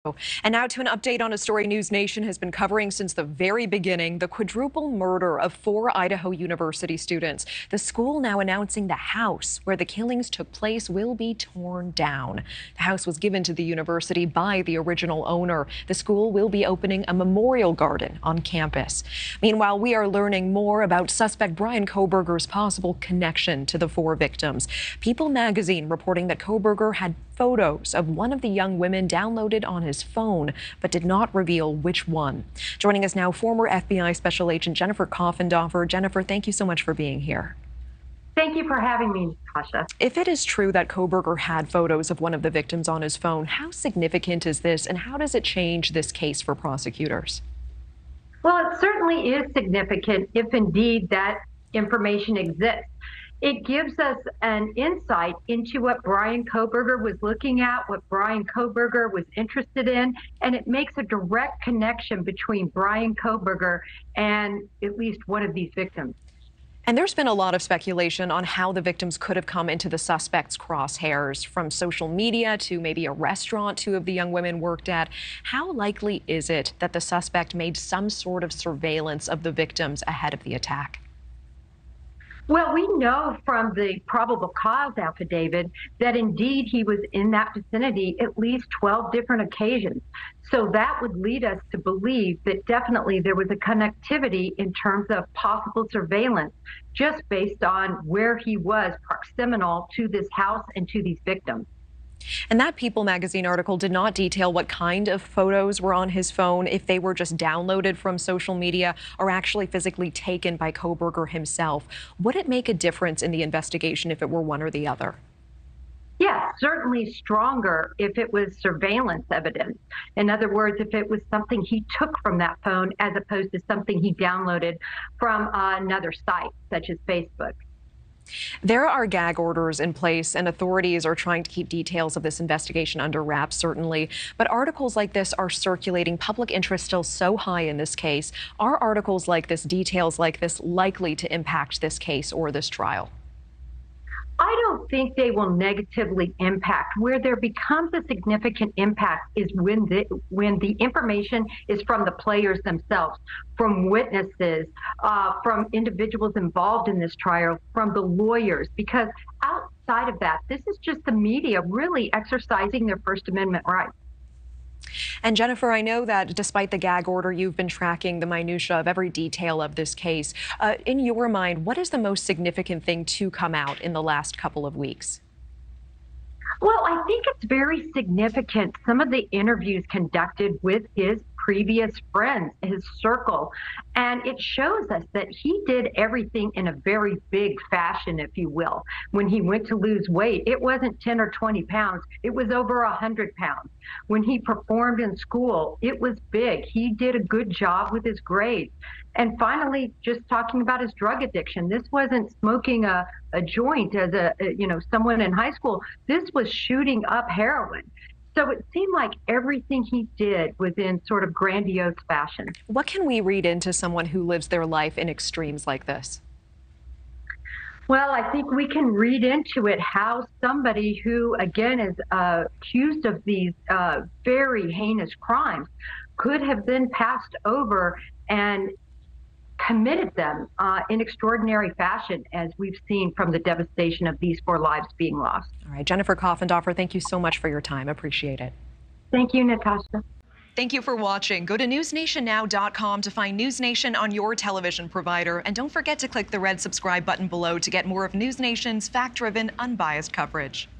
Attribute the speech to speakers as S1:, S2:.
S1: And now to an update on a story NewsNation has been covering since the very beginning, the quadruple murder of 4 Idaho University students. The school now announcing the house where the killings took place will be torn down. The house was given to the university by the original owner. The school will be opening a memorial garden on campus. Meanwhile, we are learning more about suspect Bryan Kohberger's possible connection to the 4 victims. People magazine reporting that Kohberger had photos of one of the young women downloaded on his phone, but did not reveal which one. Joining us now, former FBI Special Agent Jennifer Coffindaffer. Jennifer, thank you so much for being here.
S2: Thank you for having me, Natasha.
S1: If it is true that Kohberger had photos of one of the victims on his phone, how significant is this, and how does it change this case for prosecutors?
S2: Well, it certainly is significant if indeed that information exists. It gives us an insight into what Bryan Kohberger was looking at, what Bryan Kohberger was interested in, and it makes a direct connection between Bryan Kohberger and at least one of these victims.
S1: And there's been a lot of speculation on how the victims could have come into the suspect's crosshairs, from social media to maybe a restaurant 2 of the young women worked at. How likely is it that the suspect made some sort of surveillance of the victims ahead of the attack?
S2: Well, we know from the probable cause affidavit that indeed he was in that vicinity at least 12 different occasions. So that would lead us to believe that definitely there was a connectivity in terms of possible surveillance, just based on where he was proximal to this house and to these victims.
S1: And that People magazine article did not detail what kind of photos were on his phone, if they were just downloaded from social media or actually physically taken by Kohberger himself. Would it make a difference in the investigation if it were one or the other?
S2: Yes, certainly stronger if it was surveillance evidence. In other words, if it was something he took from that phone as opposed to something he downloaded from another site, such as Facebook.
S1: There are gag orders in place, and authorities are trying to keep details of this investigation under wraps, certainly. But articles like this are circulating. Public interest still so high in this case. Are articles like this, details like this, likely to impact this case or this trial?
S2: I don't think they will negatively impact. Where there becomes a significant impact is when the information is from the players themselves, from witnesses, from individuals involved in this trial, from the lawyers, because outside of that, this is just the media really exercising their First Amendment rights.
S1: And Jennifer, I know that despite the gag order, you've been tracking the minutia of every detail of this case. In your mind, what is the most significant thing to come out in the last couple of weeks?
S2: Well, I think it's very significant, some of the interviews conducted with his previous friends, his circle, and it shows us that he did everything in a very big fashion, if you will. When he went to lose weight, it wasn't 10 or 20 pounds, it was over 100 pounds. When he performed in school, it was big. He did a good job with his grades. And finally, just talking about his drug addiction. This wasn't smoking a joint as someone in high school. This was shooting up heroin. So it seemed like everything he did was in sort of grandiose fashion.
S1: What can we read into someone who lives their life in extremes like this?
S2: Well, I think we can read into it how somebody who, again, is accused of these very heinous crimes could have been passed over and committed them in extraordinary fashion, as we've seen from the devastation of these 4 lives being lost.
S1: All right, Jennifer Coffindaffer, thank you so much for your time. Appreciate it.
S2: Thank you, Natasha.
S1: Thank you for watching. Go to newsnationnow.com to find NewsNation on your television provider. And don't forget to click the red subscribe button below to get more of NewsNation's fact-driven, unbiased coverage.